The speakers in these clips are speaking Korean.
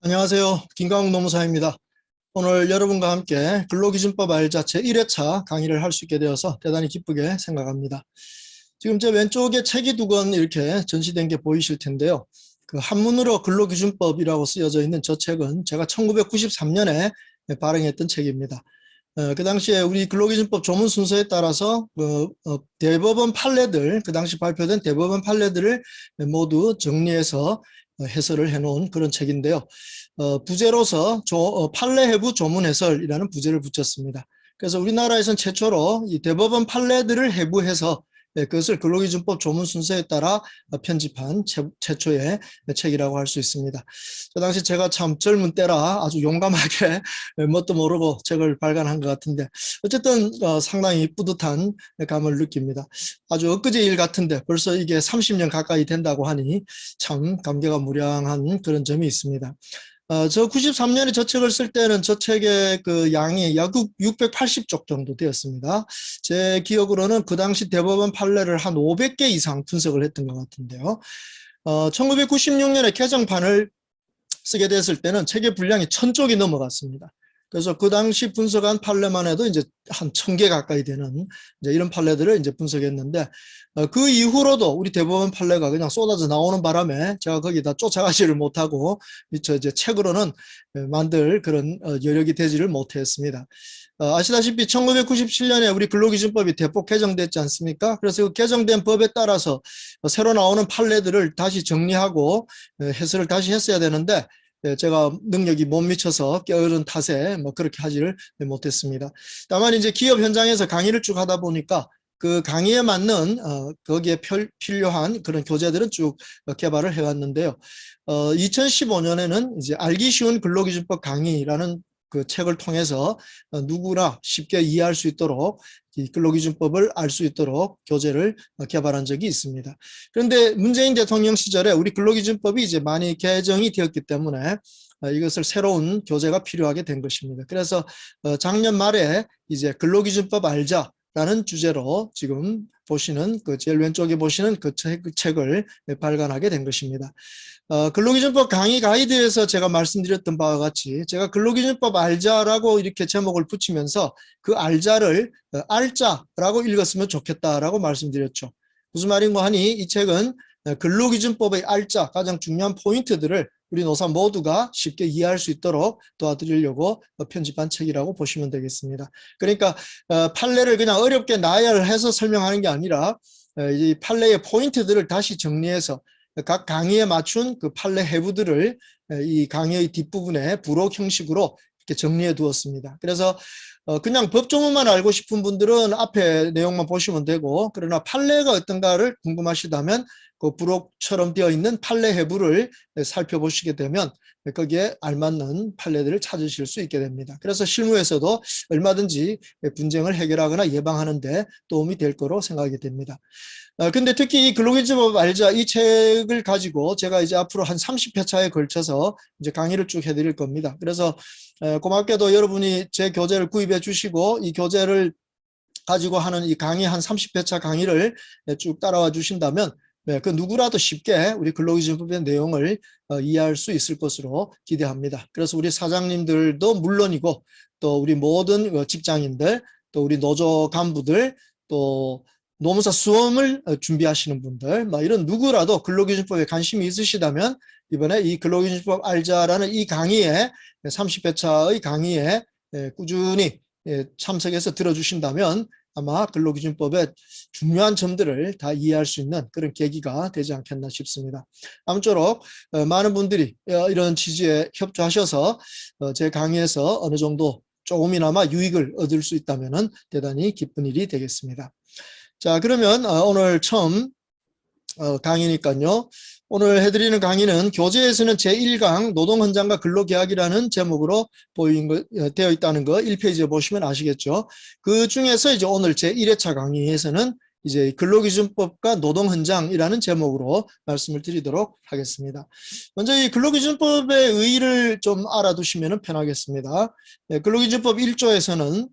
안녕하세요. 김강욱 노무사입니다. 오늘 여러분과 함께 근로기준법 알자 제1회차 강의를 할 수 있게 되어서 대단히 기쁘게 생각합니다. 지금 제 왼쪽에 책이 두 권 이렇게 전시된 게 보이실 텐데요. 그 한문으로 근로기준법이라고 쓰여져 있는 저 책은 제가 1993년에 발행했던 책입니다. 그 당시에 우리 근로기준법 조문 순서에 따라서 대법원 판례들, 그 당시 발표된 대법원 판례들을 모두 정리해서 해설을 해놓은 그런 책인데요. 부제로서 판례 해부 조문 해설이라는 부제를 붙였습니다. 그래서 우리나라에서는 최초로 이 대법원 판례들을 해부해서 그것을 근로기준법 조문 순서에 따라 편집한 최초의 책이라고 할 수 있습니다. 그 당시 제가 참 젊은 때라 아주 용감하게 뭣도 모르고 책을 발간한 것 같은데 어쨌든 상당히 뿌듯한 감을 느낍니다. 아주 엊그제 일 같은데 벌써 이게 30년 가까이 된다고 하니 참 감개가 무량한 그런 점이 있습니다. 저 93년에 저 책을 쓸 때는 저 책의 그 양이 약 680쪽 정도 되었습니다. 제 기억으로는 그 당시 대법원 판례를 한 500개 이상 분석을 했던 것 같은데요. 1996년에 개정판을 쓰게 됐을 때는 책의 분량이 1000쪽이 넘어갔습니다. 그래서 그 당시 분석한 판례만 해도 이제 한 1000개 가까이 되는 이제 이런 판례들을 이제 분석했는데 그 이후로도 우리 대법원 판례가 그냥 쏟아져 나오는 바람에 제가 거기다 쫓아가지를 못하고 이제 책으로는 만들 그런 여력이 되지를 못했습니다. 아시다시피 1997년에 우리 근로기준법이 대폭 개정됐지 않습니까? 그래서 그 개정된 법에 따라서 새로 나오는 판례들을 다시 정리하고 해설을 다시 했어야 되는데 제가 능력이 못 미쳐서 게으른 탓에 뭐 그렇게 하지를 못했습니다. 다만 이제 기업 현장에서 강의를 쭉 하다 보니까 그 강의에 맞는 거기에 필요한 그런 교재들은 쭉 개발을 해왔는데요. 2015년에는 이제 알기 쉬운 근로기준법 강의라는 그 책을 통해서 누구나 쉽게 이해할 수 있도록 이 근로기준법을 알 수 있도록 교재를 개발한 적이 있습니다. 그런데 문재인 대통령 시절에 우리 근로기준법이 이제 많이 개정이 되었기 때문에 이것을 새로운 교재가 필요하게 된 것입니다. 그래서 작년 말에 이제 근로기준법 알자라는 주제로 지금 보시는 그 제일 왼쪽에 보시는 그 책을 발간하게 된 것입니다. 근로기준법 강의 가이드에서 제가 말씀드렸던 바와 같이 제가 근로기준법 알자라고 이렇게 제목을 붙이면서 그 알자를 알자라고 읽었으면 좋겠다라고 말씀드렸죠. 무슨 말인가 하니 이 책은 근로기준법의 알자, 가장 중요한 포인트들을 우리 노사 모두가 쉽게 이해할 수 있도록 도와드리려고 편집한 책이라고 보시면 되겠습니다. 그러니까 판례를 그냥 어렵게 나열해서 설명하는 게 아니라 이 판례의 포인트들을 다시 정리해서 각 강의에 맞춘 그 판례 해부들을 이 강의의 뒷부분에 부록 형식으로 이렇게 정리해 두었습니다. 그래서 그냥 법조문만 알고 싶은 분들은 앞에 내용만 보시면 되고, 그러나 판례가 어떤가를 궁금하시다면 그 부록처럼 되어 있는 판례 해부를 살펴보시게 되면 거기에 알맞는 판례들을 찾으실 수 있게 됩니다. 그래서 실무에서도 얼마든지 분쟁을 해결하거나 예방하는 데 도움이 될 거로 생각이 됩니다. 근데 특히 이 근로기준법 알자 이 책을 가지고 제가 이제 앞으로 한 30회차에 걸쳐서 이제 강의를 쭉 해드릴 겁니다. 그래서 고맙게도 여러분이 제 교재를 구입해 주시고 이 교재를 가지고 하는 이 강의 한 30회차 강의를 쭉 따라와 주신다면 그 누구라도 쉽게 우리 근로기준법의 내용을 이해할 수 있을 것으로 기대합니다. 그래서 우리 사장님들도 물론이고 또 우리 모든 직장인들 또 우리 노조 간부들 또 노무사 수험을 준비하시는 분들 이런 누구라도 근로기준법에 관심이 있으시다면 이번에 이 근로기준법 알자라는 이 강의에 30회차의 강의에 꾸준히 참석해서 들어주신다면 아마 근로기준법의 중요한 점들을 다 이해할 수 있는 그런 계기가 되지 않겠나 싶습니다. 아무쪼록 많은 분들이 이런 취지에 협조하셔서 제 강의에서 어느 정도 조금이나마 유익을 얻을 수 있다면 대단히 기쁜 일이 되겠습니다. 자, 그러면 오늘 처음 강의니까요. 오늘 해드리는 강의는 교재에서는 제1강 노동헌장과 근로계약이라는 제목으로 되어 있다는 거 1페이지에 보시면 아시겠죠. 그 중에서 이제 오늘 제1회차 강의에서는 이제 근로기준법과 노동헌장이라는 제목으로 말씀을 드리도록 하겠습니다. 먼저 이 근로기준법의 의의를 좀 알아두시면 편하겠습니다. 근로기준법 1조에서는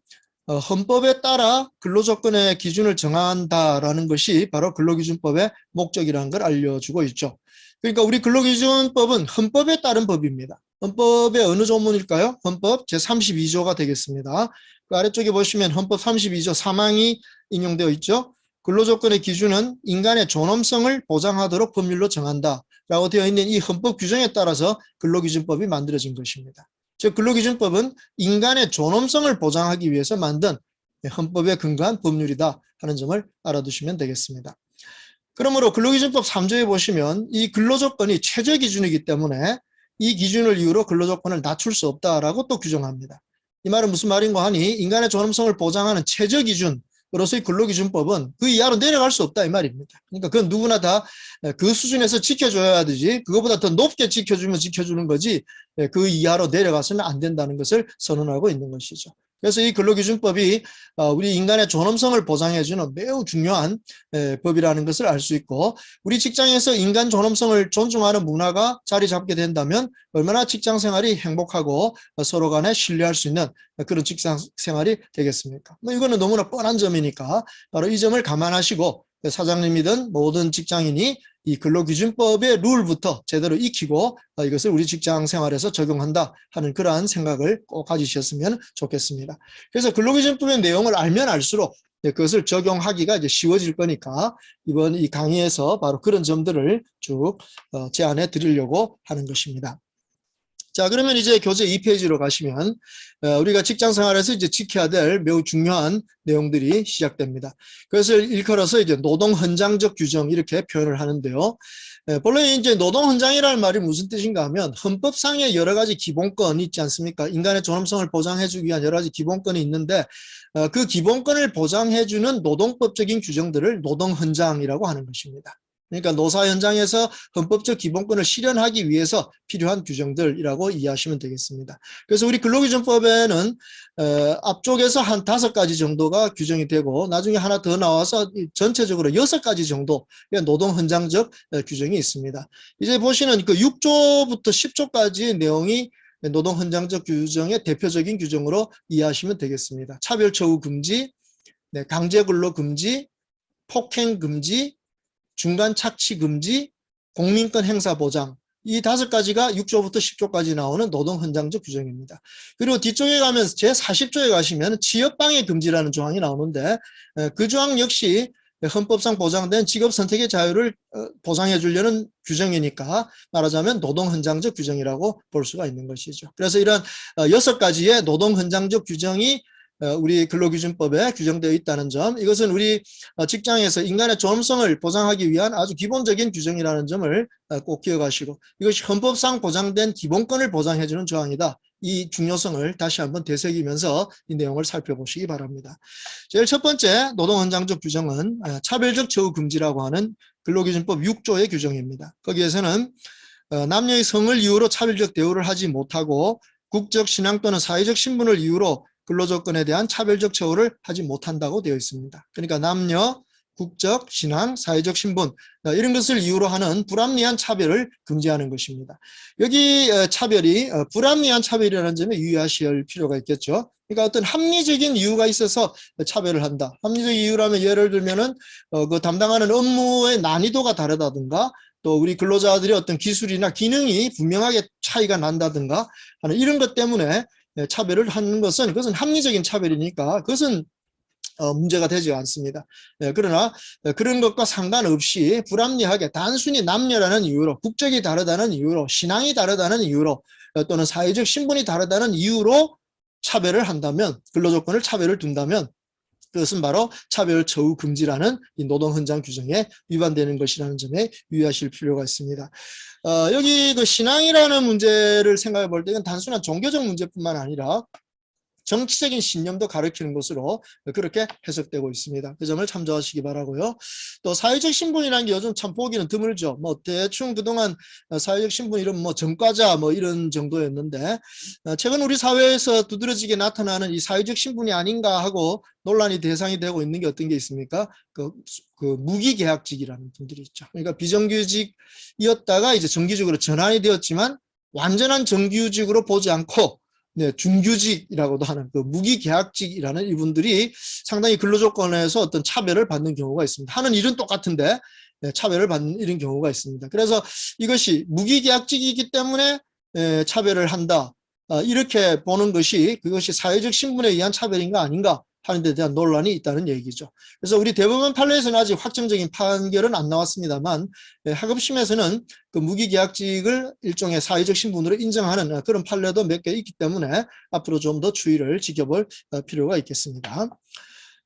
헌법에 따라 근로조건의 기준을 정한다라는 것이 바로 근로기준법의 목적이라는 걸 알려주고 있죠. 그러니까 우리 근로기준법은 헌법에 따른 법입니다. 헌법의 어느 조문일까요? 헌법 제32조가 되겠습니다. 그 아래쪽에 보시면 헌법 32조 3항이 인용되어 있죠. 근로조건의 기준은 인간의 존엄성을 보장하도록 법률로 정한다 라고 되어 있는 이 헌법 규정에 따라서 근로기준법이 만들어진 것입니다. 즉 근로기준법은 인간의 존엄성을 보장하기 위해서 만든 헌법에 근거한 법률이다 하는 점을 알아두시면 되겠습니다. 그러므로 근로기준법 3조에 보시면 이 근로조건이 최저기준이기 때문에 이 기준을 이유로 근로조건을 낮출 수 없다라고 또 규정합니다. 이 말은 무슨 말인가 하니 인간의 존엄성을 보장하는 최저기준으로서의 근로기준법은 그 이하로 내려갈 수 없다 이 말입니다. 그러니까 그건 누구나 다 그 수준에서 지켜줘야 되지 그것보다 더 높게 지켜주면 지켜주는 거지 그 이하로 내려가서는 안 된다는 것을 선언하고 있는 것이죠. 그래서 이 근로기준법이 우리 인간의 존엄성을 보장해주는 매우 중요한 법이라는 것을 알 수 있고 우리 직장에서 인간 존엄성을 존중하는 문화가 자리 잡게 된다면 얼마나 직장 생활이 행복하고 서로 간에 신뢰할 수 있는 그런 직장 생활이 되겠습니까? 뭐 이거는 너무나 뻔한 점이니까 바로 이 점을 감안하시고 사장님이든 모든 직장인이 이 근로기준법의 룰부터 제대로 익히고 이것을 우리 직장 생활에서 적용한다 하는 그러한 생각을 꼭 가지셨으면 좋겠습니다. 그래서 근로기준법의 내용을 알면 알수록 그것을 적용하기가 이제 쉬워질 거니까 이번 이 강의에서 바로 그런 점들을 쭉 제안해 드리려고 하는 것입니다. 자, 그러면 이제 교재 2페이지로 가시면 우리가 직장 생활에서 이제 지켜야 될 매우 중요한 내용들이 시작됩니다. 그것을 일컬어서 이제 노동 헌장적 규정 이렇게 표현을 하는데요. 본래 이제 노동 헌장이라는 말이 무슨 뜻인가 하면 헌법상의 여러 가지 기본권이 있지 않습니까? 인간의 존엄성을 보장해주기 위한 여러 가지 기본권이 있는데 그 기본권을 보장해주는 노동법적인 규정들을 노동 헌장이라고 하는 것입니다. 그러니까 노사 현장에서 헌법적 기본권을 실현하기 위해서 필요한 규정들이라고 이해하시면 되겠습니다. 그래서 우리 근로기준법에는 앞쪽에서 한 5가지 정도가 규정이 되고 나중에 하나 더 나와서 전체적으로 6가지 정도 노동 헌장적 규정이 있습니다. 이제 보시는 그 6조부터 10조까지의 내용이 노동 헌장적 규정의 대표적인 규정으로 이해하시면 되겠습니다. 차별처우 금지, 강제근로 금지, 폭행 금지, 중간 착취 금지, 공민권 행사 보장 이 5가지가 6조부터 10조까지 나오는 노동 헌장적 규정입니다. 그리고 뒤쪽에 가면 제40조에 가시면 취업방해 금지라는 조항이 나오는데 그 조항 역시 헌법상 보장된 직업 선택의 자유를 보장해 주려는 규정이니까 말하자면 노동 헌장적 규정이라고 볼 수가 있는 것이죠. 그래서 이런 6가지의 노동 헌장적 규정이 우리 근로기준법에 규정되어 있다는 점, 이것은 우리 직장에서 인간의 존엄성을 보장하기 위한 아주 기본적인 규정이라는 점을 꼭 기억하시고 이것이 헌법상 보장된 기본권을 보장해주는 조항이다. 이 중요성을 다시 한번 되새기면서 이 내용을 살펴보시기 바랍니다. 제일 첫 번째 노동헌장적 규정은 차별적 처우 금지라고 하는 근로기준법 6조의 규정입니다. 거기에서는 남녀의 성을 이유로 차별적 대우를 하지 못하고 국적, 신앙 또는 사회적 신분을 이유로 근로조건에 대한 차별적 처우를 하지 못한다고 되어 있습니다. 그러니까 남녀, 국적, 신앙, 사회적 신분 이런 것을 이유로 하는 불합리한 차별을 금지하는 것입니다. 여기 차별이 불합리한 차별이라는 점에 유의하실 필요가 있겠죠. 그러니까 어떤 합리적인 이유가 있어서 차별을 한다. 합리적 이유라면 예를 들면은 그 담당하는 업무의 난이도가 다르다든가 또 우리 근로자들의 어떤 기술이나 기능이 분명하게 차이가 난다든가 하는 이런 것 때문에 차별을 하는 것은 그것은 합리적인 차별이니까 그것은 문제가 되지 않습니다. 그러나 그런 것과 상관없이 불합리하게 단순히 남녀라는 이유로 국적이 다르다는 이유로 신앙이 다르다는 이유로 또는 사회적 신분이 다르다는 이유로 차별을 한다면 근로조건을 차별을 둔다면 그것은 바로 차별처우 금지라는 이 노동헌장 규정에 위반되는 것이라는 점에 유의하실 필요가 있습니다. 여기 그 신앙이라는 문제를 생각해 볼 때 이건 단순한 종교적 문제뿐만 아니라 정치적인 신념도 가리키는 것으로 그렇게 해석되고 있습니다. 그 점을 참조하시기 바라고요. 또 사회적 신분이라는 게 요즘 참 보기는 드물죠. 뭐 대충 그동안 사회적 신분 이런 뭐 전과자 뭐 이런 정도였는데 최근 우리 사회에서 두드러지게 나타나는 이 사회적 신분이 아닌가 하고 논란이 대상이 되고 있는 게 어떤 게 있습니까? 그 무기계약직이라는 분들이 있죠. 그러니까 비정규직이었다가 이제 정규직으로 전환이 되었지만 완전한 정규직으로 보지 않고 중규직이라고도 하는 그 무기계약직이라는 이분들이 상당히 근로조건에서 어떤 차별을 받는 경우가 있습니다. 하는 일은 똑같은데 차별을 받는 이런 경우가 있습니다. 그래서 이것이 무기계약직이기 때문에 차별을 한다. 이렇게 보는 것이 그것이 사회적 신분에 의한 차별인가 아닌가 하는 데 대한 논란이 있다는 얘기죠. 그래서 우리 대법원 판례에서는 아직 확정적인 판결은 안 나왔습니다만 하급심에서는 그 무기계약직을 일종의 사회적 신분으로 인정하는 그런 판례도 몇 개 있기 때문에 앞으로 좀 더 주의를 지켜볼 필요가 있겠습니다.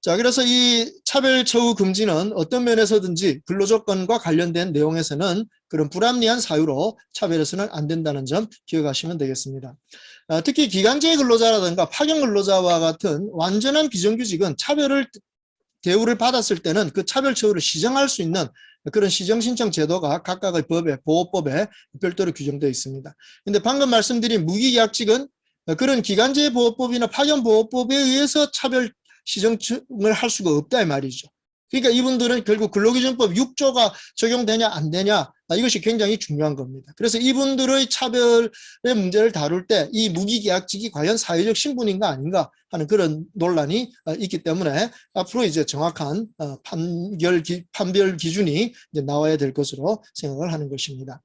자, 그래서 이 차별 처우 금지는 어떤 면에서든지 근로조건과 관련된 내용에서는 그런 불합리한 사유로 차별해서는 안 된다는 점 기억하시면 되겠습니다. 특히 기간제 근로자라든가 파견 근로자와 같은 완전한 비정규직은 대우를 받았을 때는 그 차별 처우를 시정할 수 있는 그런 시정신청 제도가 각각의 법에, 보호법에 별도로 규정되어 있습니다. 그런데 방금 말씀드린 무기계약직은 그런 기간제 보호법이나 파견 보호법에 의해서 차별 시정을 할 수가 없다 이 말이죠. 그러니까 이분들은 결국 근로기준법 6조가 적용되냐 안 되냐 이것이 굉장히 중요한 겁니다. 그래서 이분들의 차별의 문제를 다룰 때 이 무기계약직이 과연 사회적 신분인가 아닌가 하는 그런 논란이 있기 때문에 앞으로 이제 정확한 판별 기준이 이제 나와야 될 것으로 생각을 하는 것입니다.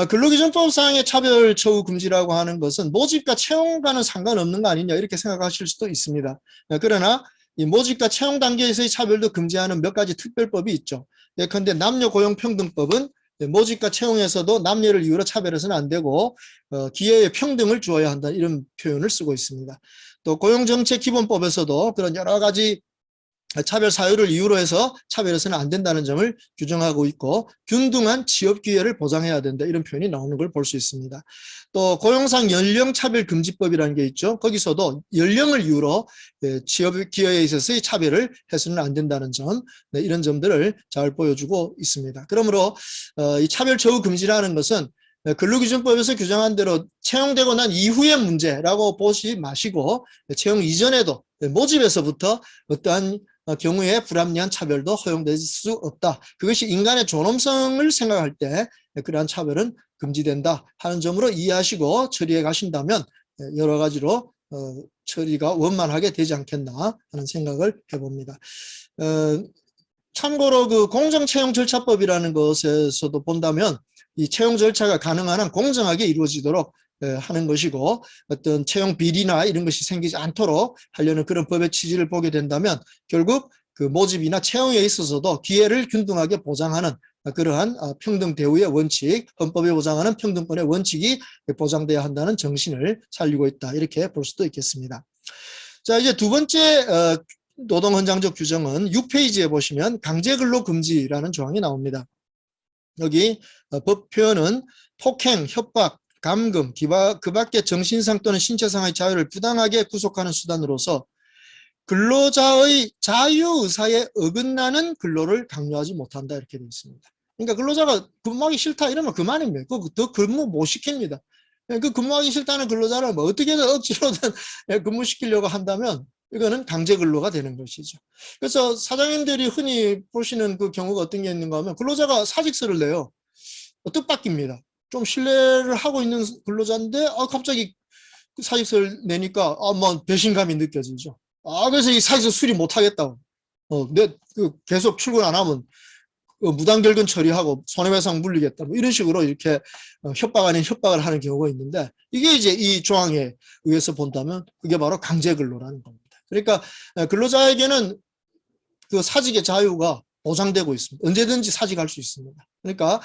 근로기준법상의 차별 처우 금지라고 하는 것은 모집과 채용과는 상관없는 거 아니냐 이렇게 생각하실 수도 있습니다. 그러나 이 모집과 채용 단계에서의 차별도 금지하는 몇 가지 특별법이 있죠. 예컨대 남녀고용평등법은 모집과 채용에서도 남녀를 이유로 차별해서는 안 되고 기회의 평등을 주어야 한다 이런 표현을 쓰고 있습니다. 또 고용정책기본법에서도 그런 여러 가지 차별 사유를 이유로 해서 차별해서는 안 된다는 점을 규정하고 있고 균등한 취업 기회를 보장해야 된다 이런 표현이 나오는 걸 볼 수 있습니다. 또 고용상 연령차별금지법이라는 게 있죠. 거기서도 연령을 이유로 취업 기회에 있어서의 차별을 해서는 안 된다는 점 이런 점들을 잘 보여주고 있습니다. 그러므로 이 차별 처우 금지라는 것은 근로기준법에서 규정한 대로 채용되고 난 이후의 문제라고 보지 마시고 채용 이전에도 모집에서부터 어떠한 경우에 불합리한 차별도 허용될 수 없다. 그것이 인간의 존엄성을 생각할 때 그러한 차별은 금지된다 하는 점으로 이해하시고 처리해 가신다면 여러 가지로 처리가 원만하게 되지 않겠나 하는 생각을 해봅니다. 참고로 그 공정채용절차법이라는 것에서도 본다면 이 채용 절차가 가능한 한 공정하게 이루어지도록 하는 것이고 어떤 채용 비리나 이런 것이 생기지 않도록 하려는 그런 법의 취지를 보게 된다면 결국 그 모집이나 채용에 있어서도 기회를 균등하게 보장하는 그러한 평등 대우의 원칙, 헌법에 보장하는 평등권의 원칙이 보장돼야 한다는 정신을 살리고 있다 이렇게 볼 수도 있겠습니다. 자, 이제 두 번째 노동헌장적 규정은 6페이지에 보시면 강제근로금지라는 조항이 나옵니다. 여기 법 표현은 폭행, 협박, 감금, 그 밖에 정신상 또는 신체상의 자유를 부당하게 구속하는 수단으로서 근로자의 자유의사에 어긋나는 근로를 강요하지 못한다 이렇게 되어 있습니다. 그러니까 근로자가 근무하기 싫다 이러면 그만입니다. 더 근무 못 시킵니다. 그 근무하기 싫다는 근로자를 뭐 어떻게든 억지로든 근무시키려고 한다면 이거는 강제 근로가 되는 것이죠. 그래서 사장님들이 흔히 보시는 그 경우가 어떤 게 있는가 하면 근로자가 사직서를 내요. 뜻밖입니다. 좀 신뢰를 하고 있는 근로자인데 갑자기 사직서를 내니까 뭐 배신감이 느껴지죠. 그래서 이 사직서 수리 못 하겠다고. 계속 출근 안 하면 무단결근 처리하고 손해배상 물리겠다. 뭐 이런 식으로 이렇게 협박 아닌 협박을 하는 경우가 있는데 이게 이제 이 조항에 의해서 본다면 그게 바로 강제근로라는 겁니다. 그러니까 근로자에게는 그 사직의 자유가 보장되고 있습니다. 언제든지 사직할 수 있습니다. 그러니까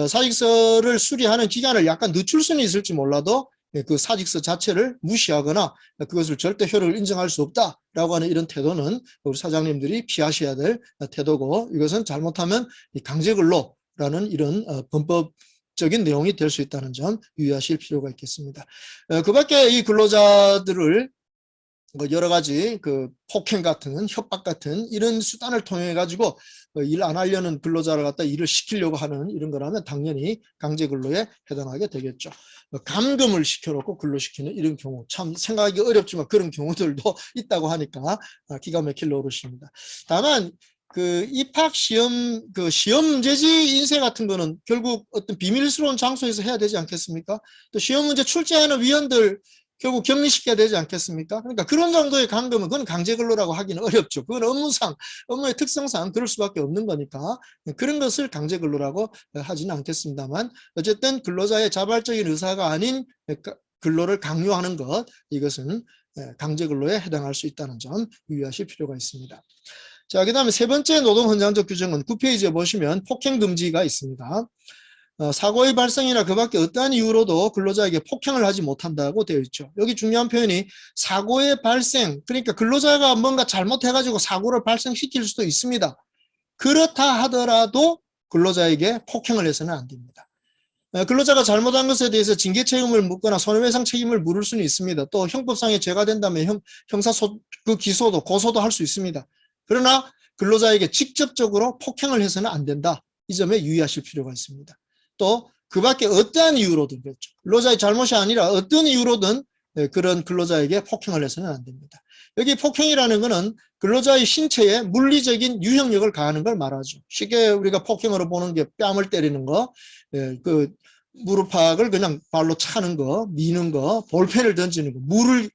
사직서를 수리하는 기간을 약간 늦출 수는 있을지 몰라도 그 사직서 자체를 무시하거나 그것을 절대 효력을 인정할 수 없다라고 하는 이런 태도는 우리 사장님들이 피하셔야 될 태도고 이것은 잘못하면 강제근로라는 이런 범법적인 내용이 될 수 있다는 점 유의하실 필요가 있겠습니다. 그 밖에 이 근로자들을 여러 가지 그 폭행 같은 협박 같은 이런 수단을 통해 가지고 일 안 하려는 근로자를 갖다 일을 시키려고 하는 이런 거라면 당연히 강제 근로에 해당하게 되겠죠. 감금을 시켜놓고 근로시키는 이런 경우 참 생각하기 어렵지만 그런 경우들도 있다고 하니까 기가 막힐 노릇입니다. 다만 그 입학 시험 그 시험 문제지 인쇄 같은 거는 결국 어떤 비밀스러운 장소에서 해야 되지 않겠습니까? 또 시험 문제 출제하는 위원들 결국 격리시켜야 되지 않겠습니까? 그러니까 그런 정도의 감금은 그건 강제근로라고 하기는 어렵죠. 그건 업무의 특성상 그럴 수밖에 없는 거니까 그런 것을 강제근로라고 하지는 않겠습니다만 어쨌든 근로자의 자발적인 의사가 아닌 근로를 강요하는 것, 이것은 강제근로에 해당할 수 있다는 점 유의하실 필요가 있습니다. 자, 그 다음에 세 번째 노동헌장적 규정은 9페이지에 보시면 폭행금지가 있습니다. 사고의 발생이나 그 밖에 어떠한 이유로도 근로자에게 폭행을 하지 못한다고 되어 있죠. 여기 중요한 표현이 사고의 발생, 그러니까 근로자가 뭔가 잘못해가지고 사고를 발생시킬 수도 있습니다. 그렇다 하더라도 근로자에게 폭행을 해서는 안 됩니다. 근로자가 잘못한 것에 대해서 징계 책임을 묻거나 손해배상 책임을 물을 수는 있습니다. 또 형법상의 죄가 된다면 기소도 고소도 할 수 있습니다. 그러나 근로자에게 직접적으로 폭행을 해서는 안 된다. 이 점에 유의하실 필요가 있습니다. 또 그 밖에 어떠한 이유로든 그렇죠. 근로자의 잘못이 아니라 어떤 이유로든 그런 근로자에게 폭행을 해서는 안 됩니다. 여기 폭행이라는 것은 근로자의 신체에 물리적인 유형력을 가하는 걸 말하죠. 쉽게 우리가 폭행으로 보는 게 뺨을 때리는 거, 그 무릎팍을 그냥 발로 차는 거, 미는 거, 볼펜을 던지는 거, 물을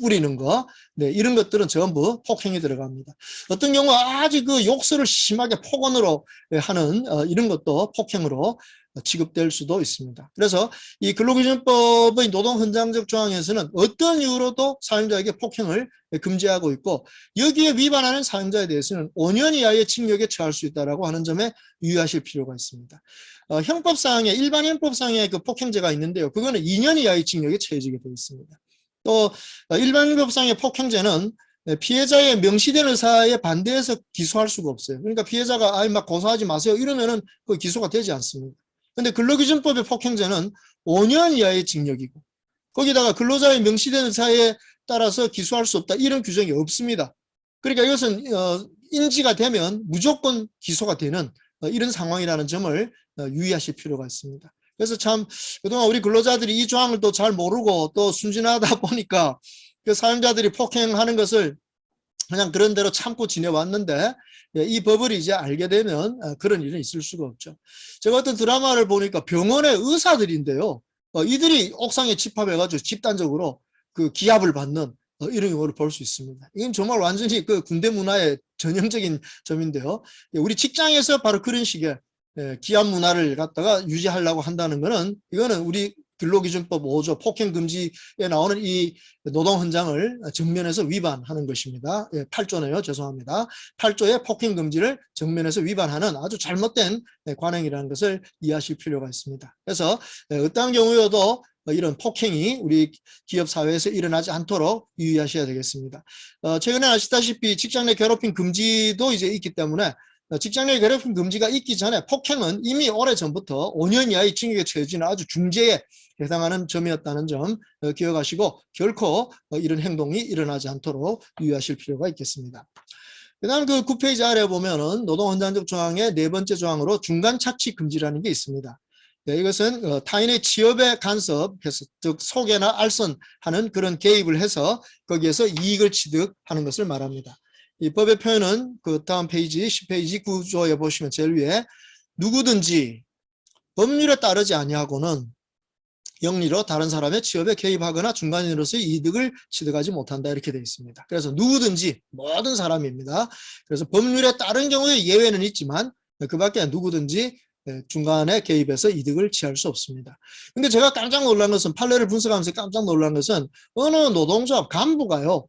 뿌리는 거, 이런 것들은 전부 폭행이 들어갑니다. 어떤 경우 아주 그 욕설을 심하게 폭언으로 하는 이런 것도 폭행으로 취급될 수도 있습니다. 그래서 이 근로기준법의 노동헌장적 조항에서는 어떤 이유로도 사용자에게 폭행을 금지하고 있고 여기에 위반하는 사용자에 대해서는 5년 이하의 징역에 처할 수 있다라고 하는 점에 유의하실 필요가 있습니다. 형법상에 일반 형법상에 그 폭행죄가 있는데요. 그거는 2년 이하의 징역에 처해지게 되어 있습니다. 또 일반 형법상의 폭행죄는 피해자의 명시된 의사에 반대해서 기소할 수가 없어요. 그러니까 피해자가 아이 막 고소하지 마세요 이러면은 그 기소가 되지 않습니다. 근데 근로기준법의 폭행죄는 5년 이하의 징역이고 거기다가 근로자의 명시된 의사에 따라서 기소할 수 없다 이런 규정이 없습니다. 그러니까 이것은 인지가 되면 무조건 기소가 되는 이런 상황이라는 점을 유의하실 필요가 있습니다. 그래서 참 그동안 우리 근로자들이 이 조항을 또 잘 모르고 또 순진하다 보니까 그 사용자들이 폭행하는 것을 그냥 그런 대로 참고 지내왔는데 이 법을 이제 알게 되면 그런 일은 있을 수가 없죠. 제가 어떤 드라마를 보니까 병원의 의사들인데요. 이들이 옥상에 집합해가지고 집단적으로 그 기합을 받는 이런 경우를 볼 수 있습니다. 이건 정말 완전히 그 군대 문화의 전형적인 점인데요. 우리 직장에서 바로 그런 식의 기합 문화를 갖다가 유지하려고 한다는 것은 이거는 우리 근로기준법 5조 폭행금지에 나오는 이 노동헌장을 정면에서 위반하는 것입니다. 8조네요. 죄송합니다. 8조의 폭행금지를 정면에서 위반하는 아주 잘못된 관행이라는 것을 이해하실 필요가 있습니다. 그래서 어떠한 경우여도 이런 폭행이 우리 기업 사회에서 일어나지 않도록 유의하셔야 되겠습니다. 최근에 아시다시피 직장 내 괴롭힘 금지도 이제 있기 때문에 직장 내 괴롭힘 금지가 있기 전에 폭행은 이미 오래전부터 5년 이하의 징역에 처해지는 아주 중죄에 해당하는 점이었다는 점 기억하시고 결코 이런 행동이 일어나지 않도록 유의하실 필요가 있겠습니다. 그 다음 그 9페이지 아래 보면은 노동헌장적 조항의 네 번째 조항으로 중간 착취 금지라는 게 있습니다. 이것은 타인의 취업에 간섭해서 즉 속여나 알선하는 그런 개입을 해서 거기에서 이익을 취득하는 것을 말합니다. 이 법의 표현은 그 다음 페이지 10페이지 9조에 보시면 제일 위에 누구든지 법률에 따르지 아니하고는 영리로 다른 사람의 취업에 개입하거나 중간인으로서의 이득을 취득하지 못한다 이렇게 되어 있습니다. 그래서 누구든지 모든 사람입니다. 그래서 법률에 따른 경우에 예외는 있지만 그 밖에 누구든지 중간에 개입해서 이득을 취할 수 없습니다. 근데 제가 깜짝 놀란 것은 판례를 분석하면서 깜짝 놀란 것은 어느 노동조합 간부가요.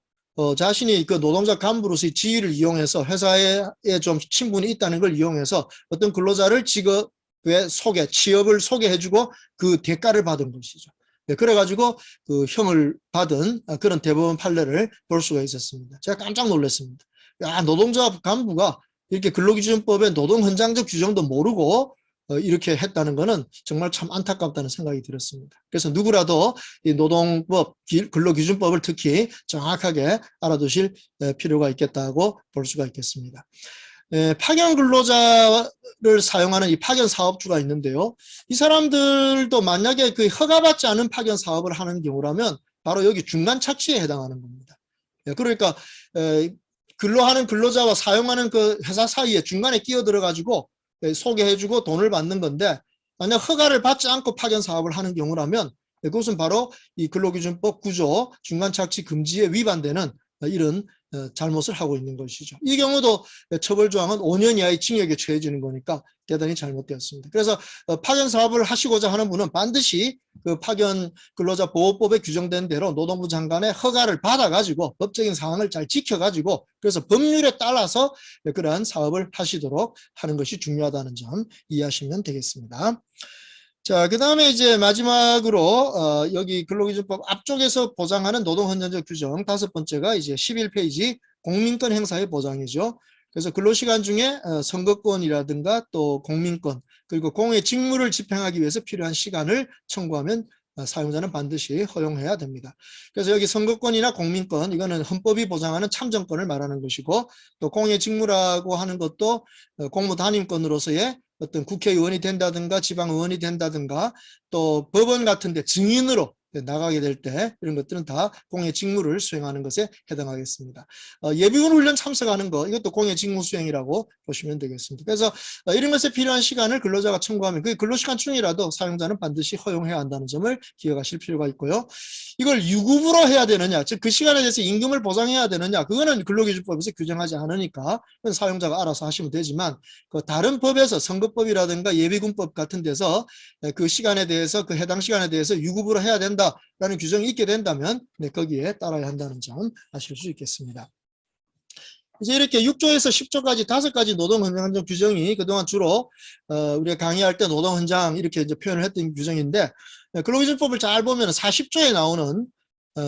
자신이 그 노동자 간부로서의 지위를 이용해서 회사에 좀 친분이 있다는 걸 이용해서 어떤 근로자를 취업을 소개해주고 그 대가를 받은 것이죠. 그래가지고 그 형을 받은 그런 대법원 판례를 볼 수가 있었습니다. 제가 깜짝 놀랐습니다. 야, 노동조합 간부가 이렇게 근로기준법의 노동헌장적 규정도 모르고 이렇게 했다는 것은 정말 참 안타깝다는 생각이 들었습니다. 그래서 누구라도 이 노동법, 근로기준법을 특히 정확하게 알아두실 필요가 있겠다고 볼 수가 있겠습니다. 파견 근로자를 사용하는 이 파견 사업주가 있는데요. 이 사람들도 만약에 그 허가받지 않은 파견 사업을 하는 경우라면 바로 여기 중간 착취에 해당하는 겁니다. 그러니까 근로하는 근로자와 사용하는 그 회사 사이에 중간에 끼어들어 가지고 소개해주고 돈을 받는 건데 만약 허가를 받지 않고 파견 사업을 하는 경우라면 그것은 바로 이 근로기준법 9조 중간착취 금지에 위반되는 이런 잘못을 하고 있는 것이죠. 이 경우도 처벌조항은 5년 이하의 징역에 처해지는 거니까 대단히 잘못되었습니다. 그래서 파견 사업을 하시고자 하는 분은 반드시 그 파견 근로자 보호법에 규정된 대로 노동부 장관의 허가를 받아가지고 법적인 사항을 잘 지켜가지고 그래서 법률에 따라서 그러한 사업을 하시도록 하는 것이 중요하다는 점 이해하시면 되겠습니다. 자, 그 다음에 이제 마지막으로 여기 근로기준법 앞쪽에서 보장하는 노동헌장적 규정 다섯 번째가 이제 11페이지 공민권 행사의 보장이죠. 그래서 근로시간 중에 선거권이라든가 또 공민권 그리고 공의 직무를 집행하기 위해서 필요한 시간을 청구하면 사용자는 반드시 허용해야 됩니다. 그래서 여기 선거권이나 공민권 이거는 헌법이 보장하는 참정권을 말하는 것이고 또 공의 직무라고 하는 것도 공무단임권으로서의 어떤 국회의원이 된다든가 지방의원이 된다든가 또 법원 같은 데 증인으로 나가게 될 때 이런 것들은 다 공의 직무를 수행하는 것에 해당하겠습니다. 예비군 훈련 참석하는 것 이것도 공의 직무 수행이라고 보시면 되겠습니다. 그래서 이런 것에 필요한 시간을 근로자가 청구하면 그 근로시간 중이라도 사용자는 반드시 허용해야 한다는 점을 기억하실 필요가 있고요. 이걸 유급으로 해야 되느냐 즉 그 시간에 대해서 임금을 보장해야 되느냐 그거는 근로기준법에서 규정하지 않으니까 사용자가 알아서 하시면 되지만 그 다른 법에서 선거법이라든가 예비군법 같은 데서 그 시간에 대해서 그 해당 시간에 대해서 유급으로 해야 된다라는 규정이 있게 된다면 거기에 따라야 한다는 점 아실 수 있겠습니다. 이제 이렇게 6조에서 10조까지 5가지 노동헌장 규정이 그동안 주로 우리가 강의할 때 노동헌장 이렇게 이제 표현을 했던 규정인데 근로기준법을 잘 보면 40조에 나오는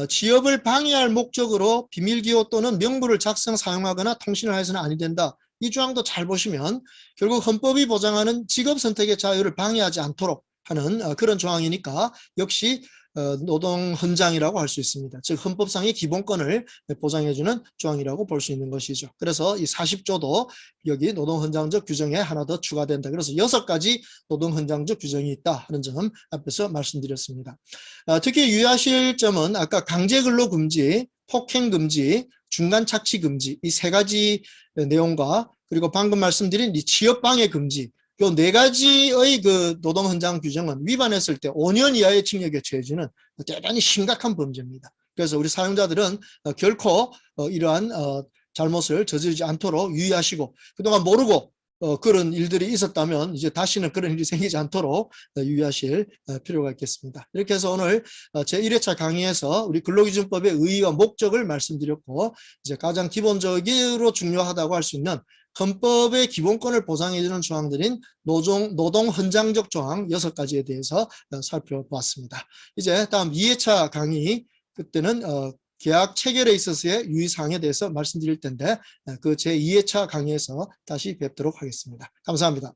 취업을 방해할 목적으로 비밀기호 또는 명부를 작성 사용하거나 통신을 하여서는 아니 된다. 이 조항도 잘 보시면 결국 헌법이 보장하는 직업 선택의 자유를 방해하지 않도록 하는 그런 조항이니까 역시 노동헌장이라고 할 수 있습니다. 즉 헌법상의 기본권을 보장해주는 조항이라고 볼 수 있는 것이죠. 그래서 이 40조도 여기 노동헌장적 규정에 하나 더 추가된다. 그래서 6가지 노동헌장적 규정이 있다 하는 점 앞에서 말씀드렸습니다. 특히 유의하실 점은 아까 강제근로금지, 폭행금지, 중간착취금지 이 3가지 내용과 그리고 방금 말씀드린 이 취업방해 금지 요 4가지의 그 노동헌장 규정은 위반했을 때 5년 이하의 징역에 처해지는 대단히 심각한 범죄입니다. 그래서 우리 사용자들은 결코 이러한 잘못을 저지르지 않도록 유의하시고 그동안 모르고 그런 일들이 있었다면 이제 다시는 그런 일이 생기지 않도록 유의하실 필요가 있겠습니다. 이렇게 해서 오늘 제1회차 강의에서 우리 근로기준법의 의의와 목적을 말씀드렸고 이제 가장 기본적으로 중요하다고 할 수 있는 헌법의 기본권을 보장해주는 조항들인 노동헌장적 조항 6가지에 대해서 살펴보았습니다. 이제 다음 2회차 강의 그때는 계약 체결에 있어서의 유의사항에 대해서 말씀드릴 텐데 그 제2회차 강의에서 다시 뵙도록 하겠습니다. 감사합니다.